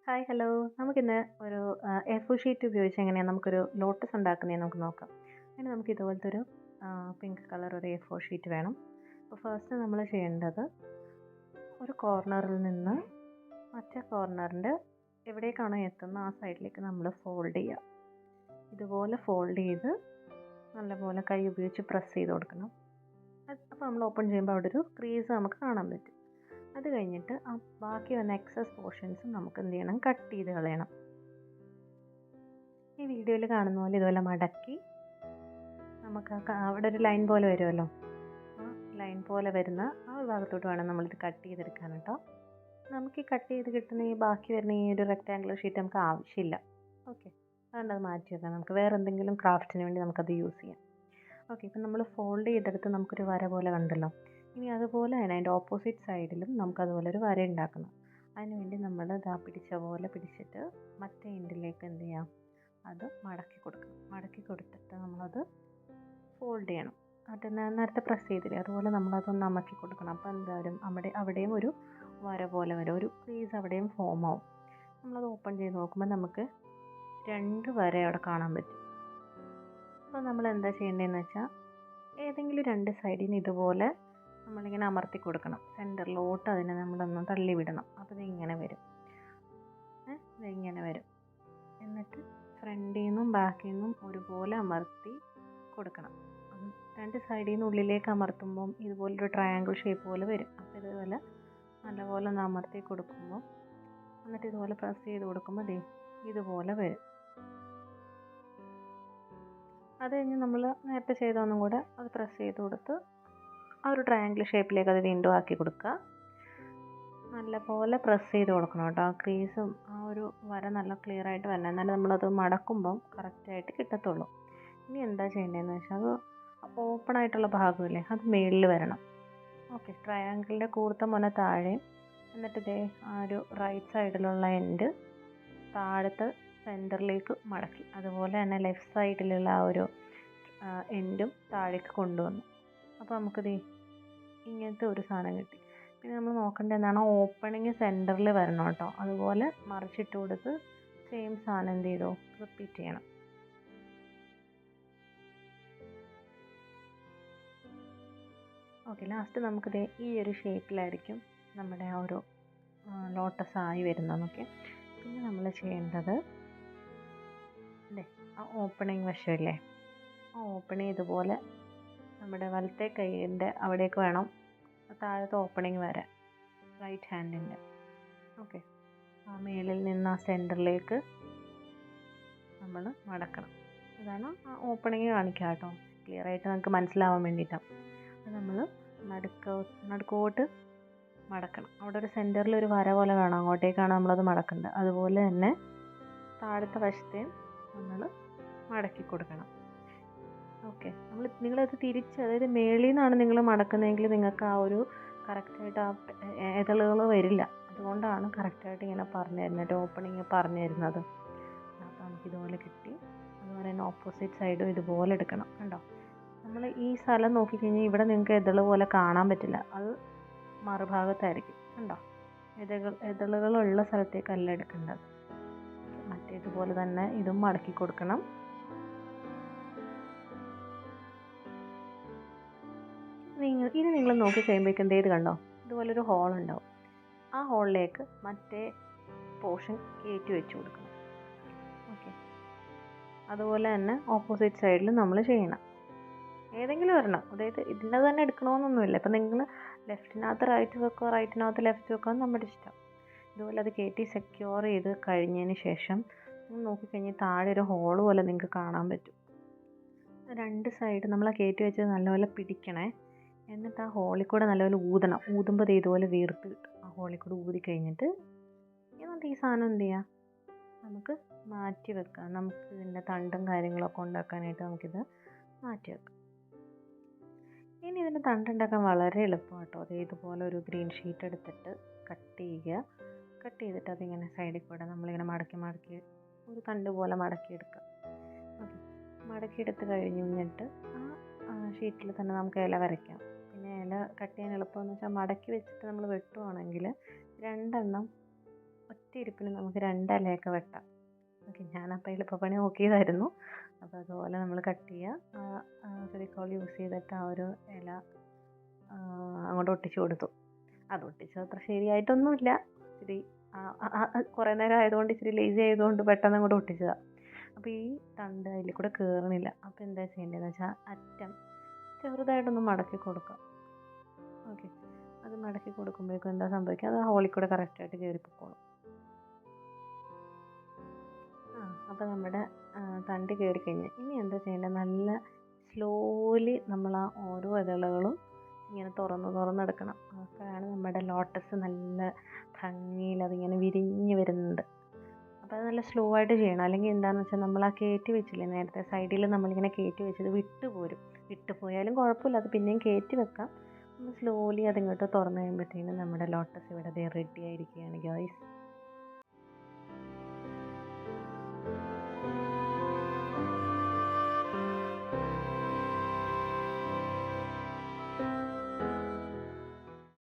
Hi hello. നമുക്കിന്ന് ഒരു എ4 sheet ഉപയോഗിച്ച് എങ്ങനെയാണ് നമുക്കൊരു ലോട്ടസ് ഉണ്ടാക്കുന്നതെന്ന് നമുക്ക് നോക്കാം. അതിന് നമുക്ക് ഇതുപോലത്തെ ഒരു പിങ്ക് കളർ ഒരു എ4 ഷീറ്റ് വേണം. അപ്പോൾ ഫസ്റ്റ് നമ്മൾ ചെയ്യേണ്ടത് ഒരു കോർണറിൽ നിന്ന് മറ്റേ കോർണറിൻ്റെ എവിടേക്കാണോ എത്തുന്നത് ആ സൈഡിലേക്ക് നമ്മൾ ഫോൾഡ് ചെയ്യുക. ഇതുപോലെ ഫോൾഡ് ചെയ്ത് നല്ലപോലെ കൈ ഉപയോഗിച്ച് പ്രസ് ചെയ്ത് കൊടുക്കണം. അപ്പോൾ നമ്മൾ ഓപ്പൺ ചെയ്യുമ്പോൾ അവിടെ ഒരു ക്രീസ് നമുക്ക് കാണാൻ പറ്റും. അത് കഴിഞ്ഞിട്ട് ആ ബാക്കി വന്ന എക്സസ് പോർഷൻസ് നമുക്ക് എന്ത് ചെയ്യണം, കട്ട് ചെയ്ത് കളയണം. ഈ വീഡിയോയിൽ കാണുന്ന പോലെ ഇതുപോലെ മടക്കി നമുക്ക് അവിടെ ഒരു ലൈൻ പോലെ വരുമല്ലോ, ആ ലൈൻ പോലെ വരുന്ന ആ ഭാഗത്തോട്ട് വേണം നമ്മളിത് കട്ട് ചെയ്തെടുക്കാൻ കേട്ടോ. നമുക്ക് ഈ കട്ട് ചെയ്ത് കിട്ടുന്ന ഈ ബാക്കി വരുന്ന ഈ ഒരു റെക്റ്റാങ്കുലർ ഷീറ്റ് നമുക്ക് ആവശ്യമില്ല. ഓക്കെ, അതുകൊണ്ട് അത് മാറ്റി വെക്കാം. നമുക്ക് വേറെ എന്തെങ്കിലും ക്രാഫ്റ്റിന് വേണ്ടി നമുക്കത് യൂസ് ചെയ്യാം. ഓക്കെ, ഇപ്പം നമ്മൾ ഫോൾഡ് ചെയ്തെടുത്ത് നമുക്കൊരു വര പോലെ കണ്ടല്ലോ. ഇനി അതുപോലെ തന്നെ അതിൻ്റെ ഓപ്പോസിറ്റ് സൈഡിലും നമുക്കതുപോലെ ഒരു വര ഉണ്ടാക്കണം. അതിനുവേണ്ടി നമ്മൾ ഇതാ പിടിച്ച പോലെ പിടിച്ചിട്ട് മറ്റേ എൻഡിലേക്ക് എന്ത് ചെയ്യാം, അത് മടക്കി കൊടുക്കണം. മടക്കി കൊടുത്തിട്ട് നമ്മളത് ഫോൾഡ് ചെയ്യണം. അത് നേരത്തെ പ്രസ് ചെയ്തില്ലേ, അതുപോലെ നമ്മളതൊന്ന് അമക്കി കൊടുക്കണം. അപ്പോൾ എന്തായാലും അവിടെയും ഒരു വര പോലെ വരും, ഒരു ക്രീസ് അവിടെയും ഫോം ആവും. നമ്മളത് ഓപ്പൺ ചെയ്ത് നോക്കുമ്പോൾ നമുക്ക് 2 വര അവിടെ കാണാൻ പറ്റും. അപ്പോൾ നമ്മൾ എന്താ ചെയ്യേണ്ടതെന്ന് വെച്ചാൽ ഏതെങ്കിലും 2 സൈഡിൽ നിന്ന് ഇതുപോലെ നമ്മളിങ്ങനെ അമർത്തി കൊടുക്കണം. സെൻറ്ററിലോട്ട് അതിനെ നമ്മളൊന്ന് തള്ളി വിടണം. അപ്പോൾ ഇതിങ്ങനെ വരും, ഇതിങ്ങനെ വരും. എന്നിട്ട് ഫ്രണ്ടിൽ നിന്നും ബാക്കിൽ നിന്നും ഒരുപോലെ അമർത്തി കൊടുക്കണം. 2 സൈഡിൽ നിന്ന് ഉള്ളിലേക്ക് അമർത്തുമ്പം ഇതുപോലൊരു ട്രയാങ്കിൾ ഷേപ്പ് പോലെ വരും. അപ്പോൾ ഇതുപോലെ നല്ലപോലെ ഒന്ന് അമർത്തി കൊടുക്കുമ്പോൾ, എന്നിട്ട് ഇതുപോലെ പ്രസ് ചെയ്ത് കൊടുക്കുമ്പോൾ ഇതുപോലെ വരും. അത് കഴിഞ്ഞ് നമ്മൾ നേരത്തെ ചെയ്തൊന്നും കൂടെ അത് പ്രസ് ചെയ്ത് കൊടുത്ത് ആ ഒരു ട്രയാങ്കിൾ ഷേപ്പിലേക്ക് അത് വീണ്ടും ആക്കി കൊടുക്കുക. നല്ലപോലെ പ്രസ് ചെയ്ത് കൊടുക്കണം കേട്ടോ. ആ ക്രീസും ആ ഒരു വര നല്ല ക്ലിയർ ആയിട്ട് വരണം, എന്നാലും നമ്മളത് മടക്കുമ്പം കറക്റ്റായിട്ട് കിട്ടത്തുള്ളൂ. ഇനി എന്താ ചെയ്യേണ്ടതെന്ന് വെച്ചാൽ അത് ഓപ്പൺ ആയിട്ടുള്ള ഭാഗമില്ലേ, അത് മേളിൽ വരണം. ഓക്കെ, ട്രയാങ്കിളിൻ്റെ കൂർത്ത മുന താഴെ, എന്നിട്ട് ആ ഒരു റൈറ്റ് സൈഡിലുള്ള എൻഡ് താഴത്തെ സെൻറ്ററിലേക്ക് മടക്കി, അതുപോലെ തന്നെ ലെഫ്റ്റ് സൈഡിലുള്ള ആ ഒരു എൻഡും താഴേക്ക് കൊണ്ടുവന്നു. അപ്പോൾ നമുക്കിത് ഇങ്ങനത്തെ ഒരു സാധനം കിട്ടി. പിന്നെ നമ്മൾ നോക്കേണ്ടത് എന്താണ്, ഓപ്പണിങ് സെൻറ്ററിൽ വരണം കേട്ടോ. അതുപോലെ മറിച്ചിട്ട് കൊടുത്ത് സെയിം സാധനം എന്ത് ചെയ്തോ റിപ്പീറ്റ് ചെയ്യണം. ഓക്കെ, ലാസ്റ്റ് നമുക്കിത് ഈ ഒരു ഷേപ്പിലായിരിക്കും നമ്മുടെ ആ ഒരു ലോട്ടസ് ആയി വരുന്നതെന്നൊക്കെ. പിന്നെ നമ്മൾ ചെയ്യേണ്ടത് ആ ഓപ്പണിങ് വശമില്ലേ, ആ ഓപ്പണിങ് ഇതുപോലെ നമ്മുടെ വലത്തെ കൈയിൻ്റെ അവിടേക്ക് വേണം താഴത്തെ ഓപ്പണിങ് വരാൻ, റൈറ്റ് ഹാൻഡിൻ്റെ. ഓക്കെ, ആ മേളിൽ നിന്ന് ആ സെൻറ്ററിലേക്ക് നമ്മൾ മടക്കണം. അതാണ് ആ ഓപ്പണിങ് കാണിക്കുക കേട്ടോ, ക്ലിയർ ആയിട്ട് നമുക്ക് മനസ്സിലാവാൻ വേണ്ടിയിട്ടാണ്. അത് നമ്മൾ നടുക്കോട്ട് മടക്കണം. അവിടെ ഒരു സെൻറ്ററിൽ ഒരു വര പോലെ കാണാം, അങ്ങോട്ടേക്കാണ് നമ്മളത് മടക്കേണ്ടത്. അതുപോലെ തന്നെ താഴത്തെ വശത്തെയും നമ്മൾ മടക്കി കൊടുക്കണം. ഓക്കെ, നിങ്ങളത് തിരിച്ച്, അതായത് മേളിൽ നിന്നാണ് നിങ്ങൾ മടക്കുന്നതെങ്കിൽ നിങ്ങൾക്ക് ആ ഒരു കറക്റ്റായിട്ട് ആ ഇതളുകൾ വരില്ല. അതുകൊണ്ടാണ് കറക്റ്റായിട്ട് ഇങ്ങനെ പറഞ്ഞു തരുന്നത്, ഓപ്പണിങ് പറഞ്ഞു തരുന്നത്. അപ്പോൾ നമുക്ക് ഇതുപോലെ കിട്ടി. അതുപോലെ തന്നെ ഓപ്പോസിറ്റ് സൈഡും ഇതുപോലെ എടുക്കണം. കണ്ടോ, നമ്മൾ ഈ സ്ഥലം നോക്കിക്കഴിഞ്ഞാൽ ഇവിടെ നിങ്ങൾക്ക് ഇതള് പോലെ കാണാൻ പറ്റില്ല, അത് മറുഭാഗത്തായിരിക്കും. കണ്ടോ, ഇതളുകളുള്ള സ്ഥലത്തേക്കല്ല എടുക്കേണ്ടത്. മറ്റേതുപോലെ തന്നെ ഇതും മടക്കി കൊടുക്കണം. ഇനി നിങ്ങൾ നോക്കി കഴിയുമ്പോഴേക്കും ഇത് കണ്ടോ, ഇതുപോലൊരു ഹോൾ ഉണ്ടാവും. ആ ഹോളിലേക്ക് മറ്റേ പോർഷൻ കയറ്റി വെച്ച് കൊടുക്കണം. ഓക്കെ, അതുപോലെ തന്നെ ഓപ്പോസിറ്റ് സൈഡിൽ നമ്മൾ ചെയ്യണം. ഏതെങ്കിലും ഒരെണ്ണം, അതായത് ഇതിൻ്റെ തന്നെ എടുക്കണമെന്നൊന്നുമില്ല. ഇപ്പം നിങ്ങൾ ലെഫ്റ്റിനകത്ത് റൈറ്റ് വെക്കുക, റൈറ്റിനകത്ത് ലെഫ്റ്റ് വെക്കുക, നമ്മുടെ ഇഷ്ടം. ഇതുപോലെ അത് കയറ്റി സെക്യൂർ ചെയ്ത് കഴിഞ്ഞതിന് ശേഷം നിങ്ങൾ നോക്കിക്കഴിഞ്ഞാൽ താഴെ ഒരു ഹോൾ പോലെ നിങ്ങൾക്ക് കാണാൻ പറ്റും. 2 സൈഡ് നമ്മൾ ആ കയറ്റി വെച്ച് നല്ലപോലെ പിടിക്കണേ. എന്നിട്ട് ആ ഹോളിൽ കൂടെ നല്ലപോലെ ഊതണം. ഊതുമ്പോൾ ഇതുപോലെ വീർത്ത് കിട്ടും. ആ ഹോളിൽ കൂടെ ഊതി കഴിഞ്ഞിട്ട് എന്നിട്ട് ഈ സാധനം എന്ത് ചെയ്യുക, നമുക്ക് മാറ്റി വെക്കാം. നമുക്ക് ഇതിൻ്റെ തണ്ടും കാര്യങ്ങളൊക്കെ ഉണ്ടാക്കാനായിട്ട് നമുക്കിത് മാറ്റി വെക്കാം. ഇനി ഇതിൻ്റെ തണ്ടുണ്ടാക്കാൻ വളരെ എളുപ്പമാണ് കേട്ടോ. അത് ഇതുപോലെ ഒരു ഗ്രീൻ ഷീറ്റ് എടുത്തിട്ട് കട്ട് ചെയ്യുക. കട്ട് ചെയ്തിട്ട് അതിങ്ങനെ സൈഡിൽ കൂടെ നമ്മളിങ്ങനെ മടക്കി ഒരു തണ്ട് പോലെ മടക്കിയെടുക്കുക. ഓക്കെ, മടക്കിയെടുത്ത് കഴിഞ്ഞിട്ട് ആ ഷീറ്റിൽ തന്നെ നമുക്ക് ഇല വരയ്ക്കാം. പിന്നെ ഇല കട്ട് ചെയ്യാൻ എളുപ്പമെന്ന് വെച്ചാൽ മടക്കി വെച്ചിട്ട് നമ്മൾ വെട്ടുവാണെങ്കിൽ 2 എണ്ണം ഇരിപ്പിന് നമുക്ക് 2 ഇലയൊക്കെ വെട്ടാം. ഓക്കെ, ഞാനപ്പോൾ എളുപ്പപ്പണി നോക്കിയതായിരുന്നു. അപ്പോൾ അതുപോലെ നമ്മൾ കട്ട് ചെയ്യുക. ഫെവിക്കോൾ യൂസ് ചെയ്തിട്ട് ആ ഒരു ഇല അങ്ങോട്ട് ഒട്ടിച്ചു കൊടുത്തു. അത് ഒട്ടിച്ചത് അത്ര ശരിയായിട്ടൊന്നുമില്ല. ഇച്ചിരി കുറേ നേരം ആയതുകൊണ്ട് ഇച്ചിരി ലേസി ആയതുകൊണ്ട് പെട്ടെന്ന് അങ്ങോട്ട് ഒട്ടിച്ചതാണ്. അപ്പോൾ ഈ തണ്ട് അതിൽ കൂടെ കയറണില്ല. അപ്പോൾ എന്താ ചെയ്യേണ്ടതെന്ന് വെച്ചാൽ അറ്റം ചെറുതായിട്ടൊന്ന് മടക്കി കൊടുക്കുക. ഓക്കെ, അത് മടക്കി കൊടുക്കുമ്പോഴേക്കും എന്താ സംഭവിക്കുക, അത് ഹോളിൽ കൂടെ കറക്റ്റായിട്ട് കയറിപ്പോക്കോളും. അപ്പോൾ നമ്മുടെ തണ്ട് കയറിക്കഴിഞ്ഞ് ഇനി എന്താ ചെയ്യേണ്ടത്, നല്ല സ്ലോലി നമ്മൾ ആ ഓരോ ഇതളുകളും ഇങ്ങനെ തുറന്നെടുക്കണം. അപ്പോഴാണ് നമ്മുടെ ലോട്ടസ് നല്ല ഭംഗിയിൽ അതിങ്ങനെ വിരിഞ്ഞ് വരുന്നുണ്ട്. അപ്പോൾ അത് നല്ല സ്ലോ ആയിട്ട് ചെയ്യണം. അല്ലെങ്കിൽ എന്താണെന്ന് വെച്ചാൽ നമ്മൾ ആ കയറ്റി വെച്ചില്ലേ നേരത്തെ സൈഡിൽ നമ്മളിങ്ങനെ കയറ്റി വെച്ചത് വിട്ടുപോയാലും കുഴപ്പമില്ല, അത് പിന്നെയും കയറ്റി വെക്കാം. നമ്മൾ സ്ലോലി അതിങ്ങോട്ട് തുറന്ന് കഴിയുമ്പോഴത്തേനും നമ്മുടെ ലോട്ടസ് ഇവിടെ റെഡി ആയിരിക്കുകയാണ് ഗൈസ്.